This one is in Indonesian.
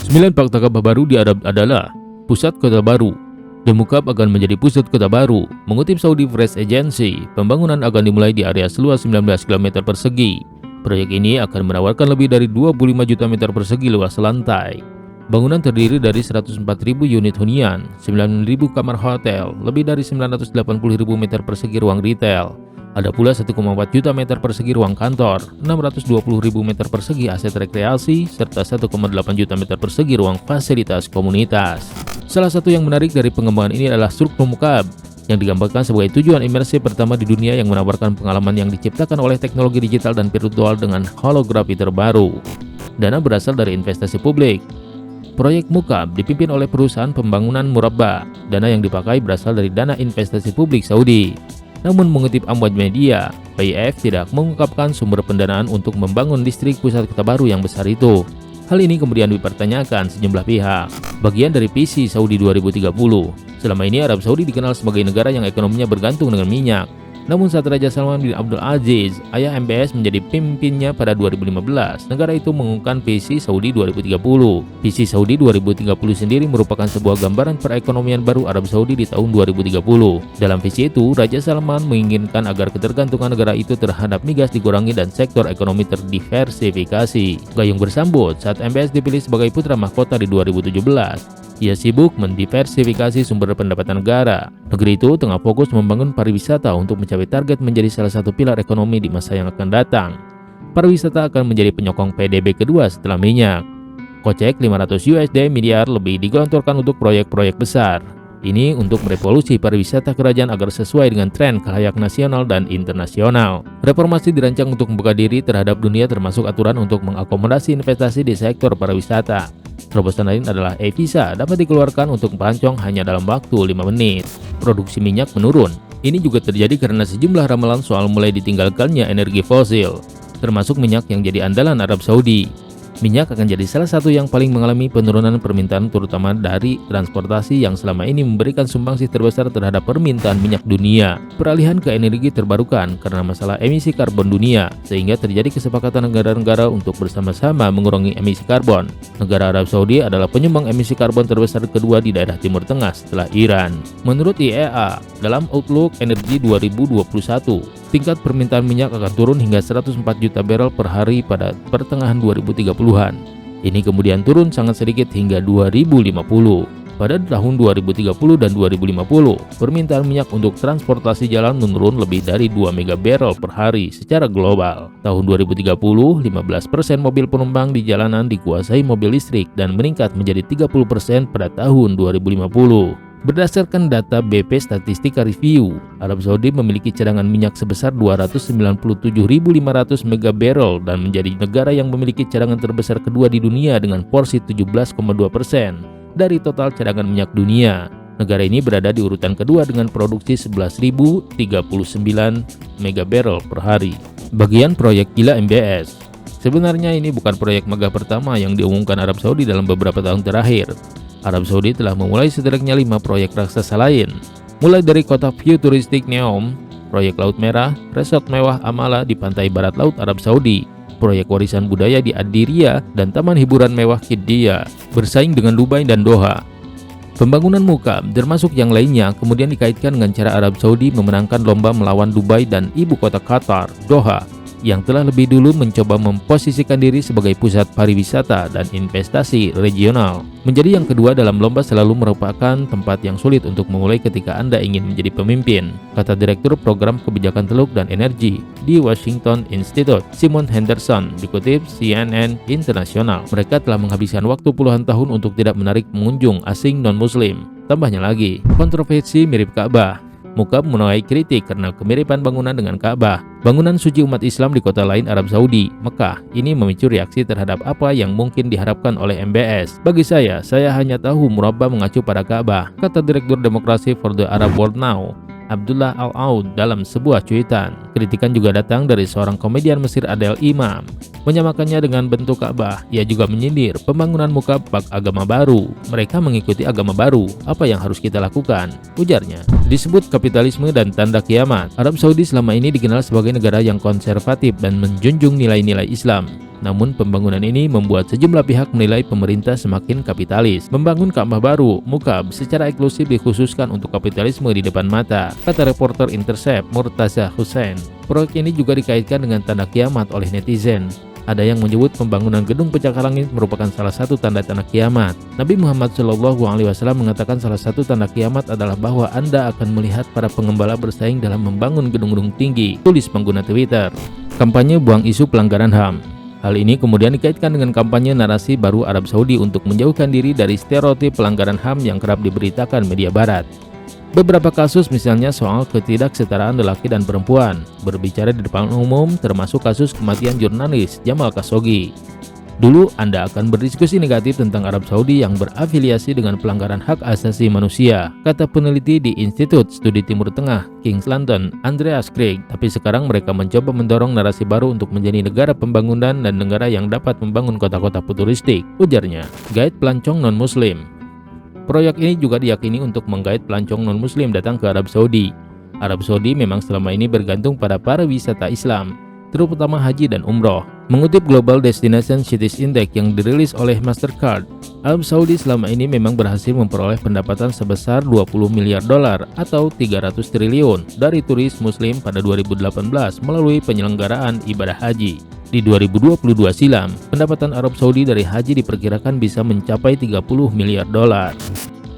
9 fakta kaabah baru di Arab adalah pusat kota baru. The Mukab akan menjadi pusat kota baru. Mengutip Saudi Press Agency, pembangunan akan dimulai di area seluas 19 km persegi. Proyek ini akan menawarkan lebih dari 25 juta meter persegi luas lantai. Bangunan terdiri dari 104.000 unit hunian, 9.000 kamar hotel, lebih dari 980.000 meter persegi ruang retail. Ada pula 1,4 juta meter persegi ruang kantor, 620.000 meter persegi aset rekreasi, serta 1,8 juta meter persegi ruang fasilitas komunitas. Salah satu yang menarik dari pengembangan ini adalah struktur Mukab, yang digambarkan sebagai tujuan imersif pertama di dunia yang menawarkan pengalaman yang diciptakan oleh teknologi digital dan virtual dengan holografi terbaru. Dana berasal dari investasi publik. Proyek Mukab dipimpin oleh perusahaan pembangunan Murabba. Dana yang dipakai berasal dari dana investasi publik Saudi. Namun mengutip Amwaj Media, PIF tidak mengungkapkan sumber pendanaan untuk membangun distrik pusat kota baru yang besar itu. Hal ini kemudian dipertanyakan sejumlah pihak. Bagian dari visi Saudi 2030. Selama ini Arab Saudi dikenal sebagai negara yang ekonominya bergantung dengan minyak. Namun saat Raja Salman bin Abdul Aziz, ayah MBS, menjadi pemimpinnya pada 2015, negara itu mengumumkan visi Saudi 2030. Visi Saudi 2030 sendiri merupakan sebuah gambaran perekonomian baru Arab Saudi di tahun 2030. Dalam visi itu, Raja Salman menginginkan agar ketergantungan negara itu terhadap migas dikurangi dan sektor ekonomi terdiversifikasi. Gayung bersambut saat MBS dipilih sebagai putra mahkota di 2017. Ia sibuk mendiversifikasi sumber pendapatan negara. Negeri itu tengah fokus membangun pariwisata untuk mencapai target menjadi salah satu pilar ekonomi di masa yang akan datang. Pariwisata akan menjadi penyokong PDB kedua setelah minyak. Kocek 500 USD miliar lebih digelontorkan untuk proyek-proyek besar. Ini untuk merevolusi pariwisata kerajaan agar sesuai dengan tren kelayak nasional dan internasional. Reformasi dirancang untuk membuka diri terhadap dunia termasuk aturan untuk mengakomodasi investasi di sektor pariwisata. Terobosan lain adalah e-visa dapat dikeluarkan untuk pelancong hanya dalam waktu 5 menit. Produksi minyak menurun. Ini juga terjadi karena sejumlah ramalan soal mulai ditinggalkannya energi fosil, termasuk minyak yang jadi andalan Arab Saudi. Minyak akan jadi salah satu yang paling mengalami penurunan permintaan terutama dari transportasi yang selama ini memberikan sumbangsi terbesar terhadap permintaan minyak dunia. Peralihan ke energi terbarukan karena masalah emisi karbon dunia, sehingga terjadi kesepakatan negara-negara untuk bersama-sama mengurangi emisi karbon. Negara Arab Saudi adalah penyumbang emisi karbon terbesar kedua di daerah Timur Tengah setelah Iran. Menurut IEA, dalam Outlook Energi 2021, tingkat permintaan minyak akan turun hingga 104 juta barel per hari pada pertengahan 2030-an. Ini kemudian turun sangat sedikit hingga 2050. Pada tahun 2030 dan 2050, permintaan minyak untuk transportasi jalan menurun lebih dari 2 mega barel per hari secara global. Tahun 2030, 15% mobil penumpang di jalanan dikuasai mobil listrik dan meningkat menjadi 30% pada tahun 2050. Berdasarkan data BP Statistika Review, Arab Saudi memiliki cadangan minyak sebesar 297.500 mega barrel dan menjadi negara yang memiliki cadangan terbesar kedua di dunia dengan porsi 17,2% dari total cadangan minyak dunia. Negara ini berada di urutan kedua dengan produksi 11.039 mega barrel per hari. Bagian proyek gila MBS. Sebenarnya ini bukan proyek megah pertama yang diumumkan Arab Saudi dalam beberapa tahun terakhir. Arab Saudi telah memulai setidaknya 5 proyek raksasa lain, mulai dari kota futuristik Neom, proyek Laut Merah, resort mewah Amala di pantai barat laut Arab Saudi, proyek warisan budaya di Adiria, dan taman hiburan mewah Qiddiya, bersaing dengan Dubai dan Doha. Pembangunan Mukab, termasuk yang lainnya, kemudian dikaitkan dengan cara Arab Saudi memenangkan lomba melawan Dubai dan ibu kota Qatar, Doha, yang telah lebih dulu mencoba memposisikan diri sebagai pusat pariwisata dan investasi regional. Menjadi yang kedua dalam lomba selalu merupakan tempat yang sulit untuk memulai ketika Anda ingin menjadi pemimpin, kata Direktur Program Kebijakan Teluk dan Energi di Washington Institute, Simon Henderson, dikutip CNN International. Mereka telah menghabiskan waktu puluhan tahun untuk tidak menarik pengunjung asing non-muslim. Tambahnya lagi, kontroversi mirip Ka'bah. Mukab menuai kritik karena kemiripan bangunan dengan Ka'bah, bangunan suci umat Islam di kota lain Arab Saudi, Mekah. Ini memicu reaksi terhadap apa yang mungkin diharapkan oleh MBS. Bagi saya hanya tahu Murabba mengacu pada Ka'bah, kata Direktur Demokrasi for the Arab World Now, Abdullah Al-Aoud, dalam sebuah cuitan. Kritikan juga datang dari seorang komedian Mesir Adel Imam, menyamakannya dengan bentuk Ka'bah. Ia juga menyindir pembangunan Mukab bak agama baru. Mereka mengikuti agama baru, apa yang harus kita lakukan? Ujarnya. Disebut kapitalisme dan tanda kiamat. Arab Saudi selama ini dikenal sebagai negara yang konservatif dan menjunjung nilai-nilai Islam. Namun pembangunan ini membuat sejumlah pihak menilai pemerintah semakin kapitalis. Membangun Ka'bah baru, Mukab, secara eksklusif dikhususkan untuk kapitalisme di depan mata, kata reporter Intercept Murtaza Hussein. Proyek ini juga dikaitkan dengan tanda kiamat oleh netizen. Ada yang menyebut pembangunan gedung pencakar langit merupakan salah satu tanda-tanda kiamat. Nabi Muhammad SAW mengatakan salah satu tanda kiamat adalah bahwa Anda akan melihat para pengembala bersaing dalam membangun gedung-gedung tinggi, tulis pengguna Twitter. Kampanye buang isu pelanggaran HAM. Hal ini kemudian dikaitkan dengan kampanye narasi baru Arab Saudi untuk menjauhkan diri dari stereotip pelanggaran HAM yang kerap diberitakan media barat. Beberapa kasus misalnya soal ketidaksetaraan lelaki dan perempuan, berbicara di depan umum termasuk kasus kematian jurnalis Jamal Khashoggi. Dulu Anda akan berdiskusi negatif tentang Arab Saudi yang berafiliasi dengan pelanggaran hak asasi manusia, kata peneliti di Institut Studi Timur Tengah, King's London, Andreas Craig. Tapi sekarang mereka mencoba mendorong narasi baru untuk menjadi negara pembangunan dan negara yang dapat membangun kota-kota futuristik, ujarnya. Guide pelancong non-muslim. Proyek ini juga diyakini untuk menggait pelancong non-muslim datang ke Arab Saudi. Arab Saudi memang selama ini bergantung pada para wisata Islam, terutama haji dan umroh. Mengutip Global Destination Cities Index yang dirilis oleh Mastercard, Arab Saudi selama ini memang berhasil memperoleh pendapatan sebesar 20 miliar dolar atau 300 triliun dari turis muslim pada 2018 melalui penyelenggaraan ibadah haji. Di 2022 silam, pendapatan Arab Saudi dari haji diperkirakan bisa mencapai 30 miliar dolar.